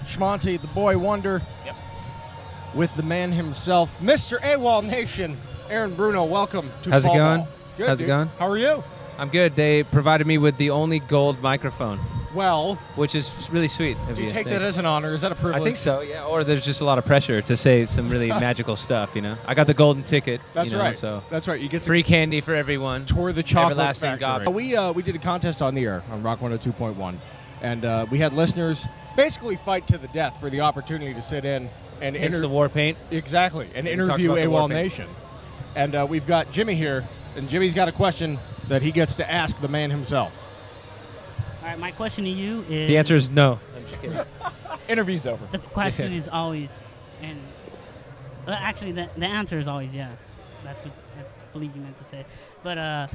Schmonty, the boy wonder. Yep. With the man himself, Mr. Awolnation. Aaron Bruno, welcome to How's Fall it going? Ball. Good, How's dude. it going? How are you? I'm good. They provided me with the only gold microphone, Well, which is really sweet of do you take Thanks. that as an honor? Is that a privilege? I think so, yeah. Or there's just a lot of pressure to say some really magical stuff, you know? I got the golden ticket, That's you know, right. so That's right. You get to free candy for everyone. tour the chocolate Everlasting factory. goblet. We did a contest on the air on Rock 102.1, and we had listeners basically fight to the death for the opportunity to sit in and It's the war paint. Exactly, and We talked interview about the war Awolnation. And we've got Jimmy here, and Jimmy's got a question that he gets to ask the man himself. All right, my question to you is... The answer is no. I'm just kidding. Interview's over. The question is always, and actually the answer is always yes. That's what I believe you meant to say. But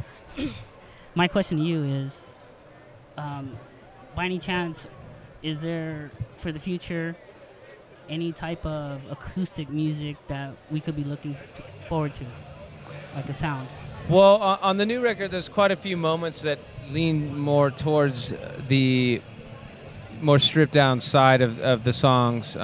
my question to you is, by any chance, is there, for the future, any type of acoustic music that we could be looking forward to, like a sound? Well, on the new record, there's quite a few moments that lean more towards the more stripped down side of the songs,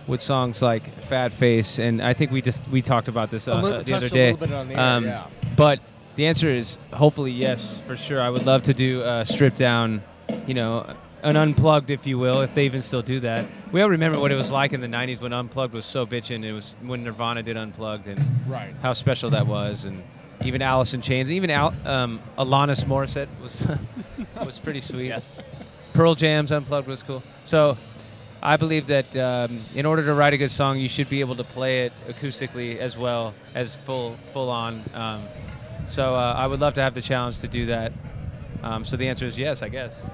with songs like Fat Face, and I think we talked about this the other day. Touched a little bit on the air, yeah. But the answer is hopefully yes, for sure. I would love to do stripped down, you know, an unplugged, if you will, if they even still do that. We all remember what it was like in the 90s when unplugged was so bitchin'. It was when Nirvana did unplugged, and Right. how special that was, and even Alice in Chains, even Alanis Morissette was pretty sweet. Yes. Pearl Jam's unplugged was cool. So I believe that in order to write a good song, you should be able to play it acoustically as well as full on. So I would love to have the challenge to do that. So the answer is yes, I guess.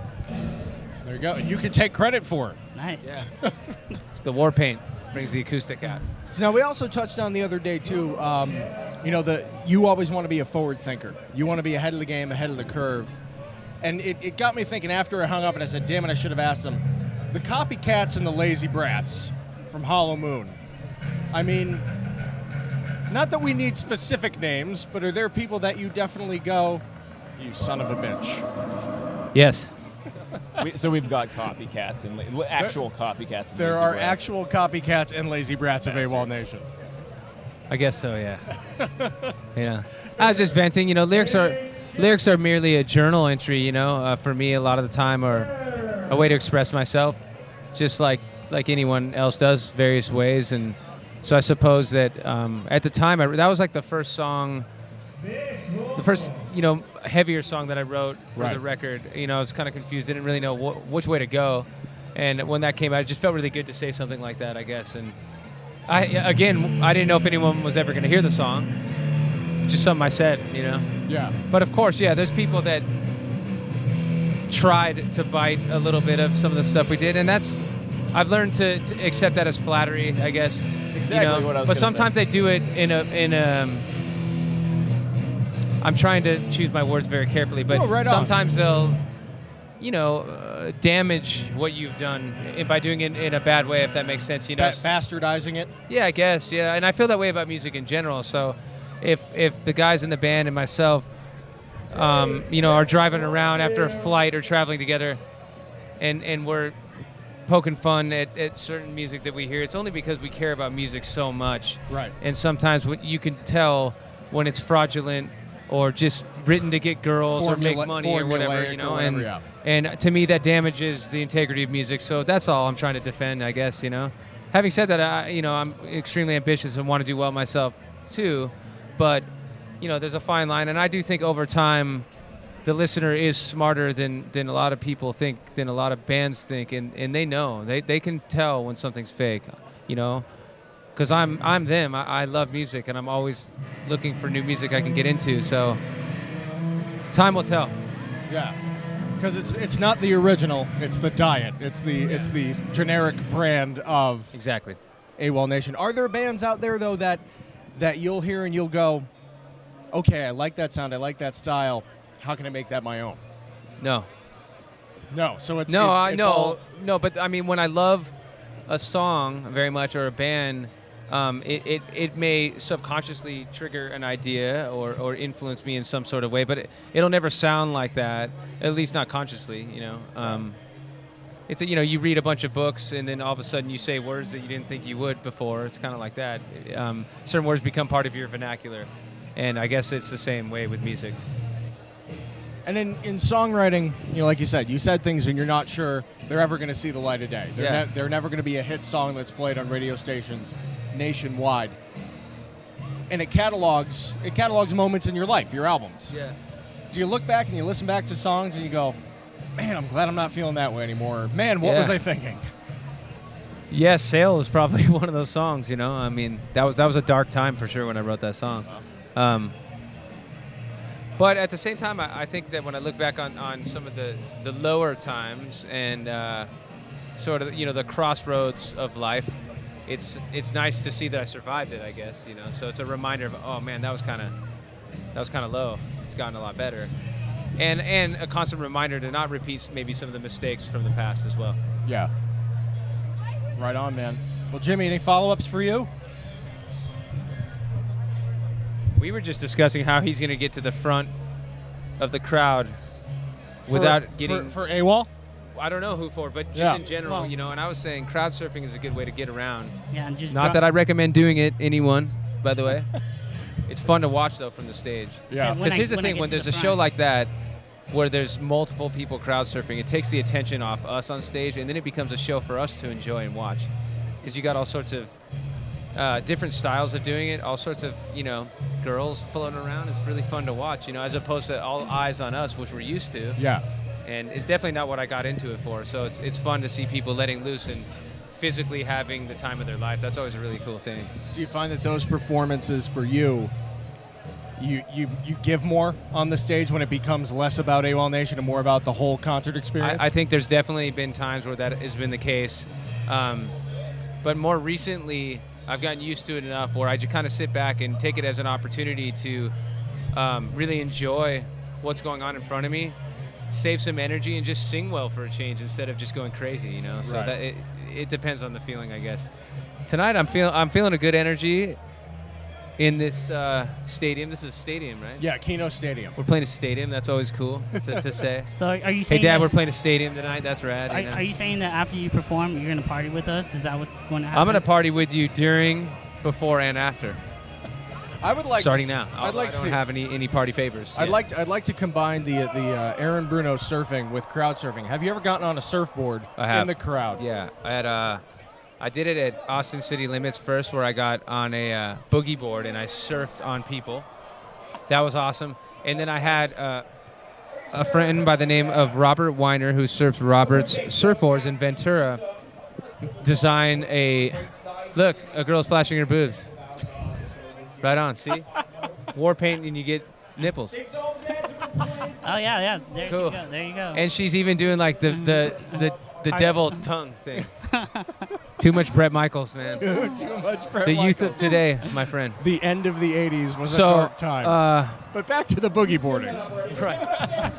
There you go. And you can take credit for it. Nice. Yeah. The war paint brings the acoustic out. So now we also touched on the other day too. You know, you always want to be a forward thinker. You want to be ahead of the game, ahead of the curve. And it got me thinking after I hung up, and I said, "Damn it, I should have asked them." The Copycats and the Lazy Brats from Hollow Moon. I mean, not that we need specific names, but are there people that you definitely go, "You son of a bitch"? Yes. So we've got copycats and actual copycats. And There lazy are brats. actual Copycats and Lazy Brats of Bastards. Awolnation. I guess so, yeah. You know, I was just venting. You know, lyrics are merely a journal entry. You know, for me, a lot of the time, are a way to express myself, just like anyone else does, various ways. And so I suppose that at the time, that was like the first song, the first heavier song that I wrote for Right. the record. You know, I was kind of confused, didn't really know which way to go. And when that came out, it just felt really good to say something like that, I guess. And I didn't know if anyone was ever going to hear the song. Just something I said, you know. Yeah. But of course, yeah, there's people that tried to bite a little bit of some of the stuff we did, and I've learned to accept that as flattery, I guess. Exactly you know? what I was But gonna sometimes say. they do it in a. I'm trying to choose my words very carefully, but Oh, right on. sometimes they'll, damage what you've done by doing it in a bad way, if that makes sense. You know. Bastardizing it. Yeah, I guess. Yeah, and I feel that way about music in general. So, if the guys in the band and myself, are driving around after a flight or traveling together, and we're poking fun at certain music that we hear, it's only because we care about music so much. Right. And sometimes you can tell when it's fraudulent or just written to get girls or make money or whatever, you know. Formulaic or whatever, And to me, that damages the integrity of music. So that's all I'm trying to defend, I guess, you know. Having said that, I'm extremely ambitious and want to do well myself, too. But, there's a fine line. And I do think over time, the listener is smarter than a lot of people think, than a lot of bands think. And they know. They can tell when something's fake, you know. Because I'm them. I love music, and I'm always looking for new music I can get into. So time will tell. Yeah. Because it's not the original, it's the diet. It's the generic brand of Exactly. Awolnation. Are there bands out there though that you'll hear and you'll go, okay, I like that sound, I like that style. How can I make that my own? No. No. So it's No, I it's know. all- No, but I mean, when I love a song very much or a band, it may subconsciously trigger an idea or influence me in some sort of way, but it'll never sound like that, at least not consciously, you know. It's you read a bunch of books and then all of a sudden you say words that you didn't think you would before. It's kind of like that. Certain words become part of your vernacular, and I guess it's the same way with music. And in songwriting, like you said things and you're not sure they're ever going to see the light of day. They're never going to be a hit song that's played on radio stations nationwide. And it catalogs moments in your life, your albums. Yeah. Do you look back and you listen back to songs and you go, man, I'm glad I'm not feeling that way anymore. Man, what was I thinking? Yeah, Sail is probably one of those songs, I mean, that was a dark time for sure when I wrote that song. But at the same time, I think that when I look back on some of the lower times and sort of, the crossroads of life, it's nice to see that I survived it, I guess, So it's a reminder of, oh man, that was kind of low. It's gotten a lot better. And a constant reminder to not repeat maybe some of the mistakes from the past as well. Yeah. Right on, man. Well, Jimmy, any follow-ups for you? We were just discussing how he's going to get to the front of the crowd without getting... For AWOL? I don't know who for, but just in general, and I was saying crowd surfing is a good way to get around. Yeah, and just Not that I recommend doing it, anyone, by the way. It's fun to watch, though, from the stage. Yeah. Because here's the thing, when there's a show like that, where there's multiple people crowd surfing, it takes the attention off us on stage, and then it becomes a show for us to enjoy and watch. Because you got all sorts of different styles of doing it, all sorts of, girls floating around. It's really fun to watch, as opposed to all eyes on us, which we're used to. Yeah. And it's definitely not what I got into it for. So it's fun to see people letting loose and physically having the time of their life. That's always a really cool thing. Do you find that those performances for you give more on the stage when it becomes less about Awolnation and more about the whole concert experience? I think there's definitely been times where that has been the case. But more recently, I've gotten used to it enough where I just kind of sit back and take it as an opportunity to really enjoy what's going on in front of me, save some energy, and just sing well for a change instead of just going crazy, So Right. that it depends on the feeling, I guess. Tonight, I'm feeling a good energy in this stadium. This is a stadium, right? Yeah, Keno Stadium. We're playing a stadium. That's always cool to say. So are you Hey, saying? Dad, that, we're playing a stadium tonight. That's rad. Are you saying that after you perform, you're gonna party with us? Is that what's going to happen? I'm going to party with you during, before, and after. I would like Starting to, now. I'd like I don't to have any party favors. I'd like to combine the Aaron Bruno surfing with crowd surfing. Have you ever gotten on a surfboard I have. in the crowd? Yeah, I did it at Austin City Limits first, where I got on a boogie board and I surfed on people. That was awesome. And then I had a friend by the name of Robert Weiner, who surfs Robert's surfboards in Ventura, design a girl's flashing her boobs. Right on, see? War paint and you get nipples. Oh yeah. There Cool. you go. There you go. And she's even doing like the devil tongue thing. Too much Bret Michaels, man. Too much Bret The youth Michaels. of today, my friend. The end of the 80s was So, a dark time. But back to the boogie boarding. Right.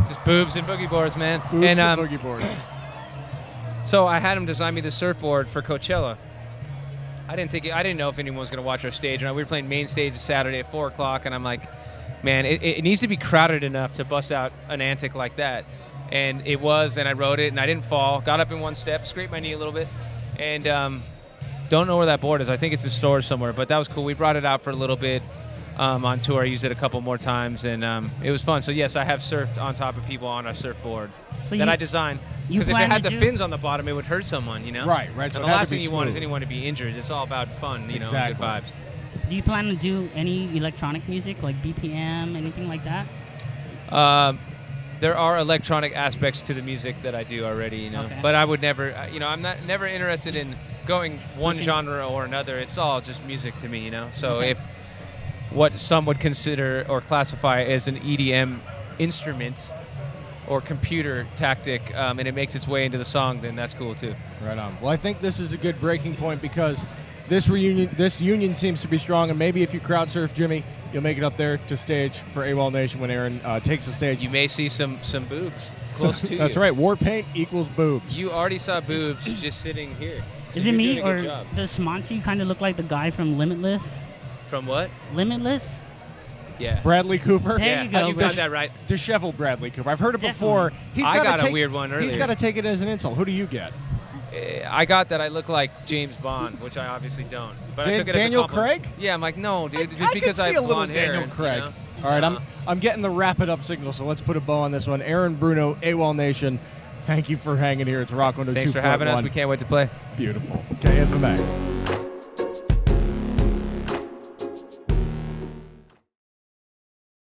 Just boobs and boogie boards, man. Boobs and and boogie boarding. So I had him design me the surfboard for Coachella. I didn't know if anyone was going to watch our stage. And we were playing main stage Saturday at 4 o'clock, and I'm like, man, it needs to be crowded enough to bust out an antic like that. And it was, and I wrote it, and I didn't fall. Got up in one step, scraped my knee a little bit, and don't know where that board is. I think it's in storage somewhere, but that was cool. We brought it out for a little bit on tour. I used it a couple more times, and it was fun. So, yes, I have surfed on top of people on a surfboard that I designed. Because if it had the fins on the bottom, it would hurt someone, Right. So and it the had last to be thing you want is smooth. anyone to be injured. It's all about fun, Exactly. good vibes. Do you plan to do any electronic music, like BPM, anything like that? There are electronic aspects to the music that I do already, Okay. But I would never, I'm never interested in going one Switching. genre or another. It's all just music to me, So Okay. if what some would consider or classify as an EDM instrument or computer tactic, and it makes its way into the song, then that's cool too. Right on. Well, I think this is a good breaking point because this union seems to be strong, and maybe if you crowd surf Jimmy, you'll make it up there to stage for Awolnation when Aaron takes the stage. You may see some boobs close to you. That's right. War paint equals boobs. You already saw boobs just sitting here. Is You're it me doing a good or job. does Smonty kind of look like the guy from Limitless? From what? Limitless? Yeah. Bradley Cooper. There Yeah, you go. you've done that right. Disheveled Bradley Cooper. I've heard it Definitely. before. I gotta got a take- weird one He's earlier. got to take it as an insult. Who do you get? I got that I look like James Bond, which I obviously don't. But I Dan- took it Daniel as a compliment. Craig? Yeah, I'm like, no, dude. Just I because can I see have a little blonde hair, Daniel and, Craig. You know? All right, I'm getting the wrap it up signal, so let's put a bow on this one. Aaron Bruno, Awolnation, thank you for hanging here. It's Rock 102.1. Thanks for having us. We can't wait to play. Beautiful. KFMA.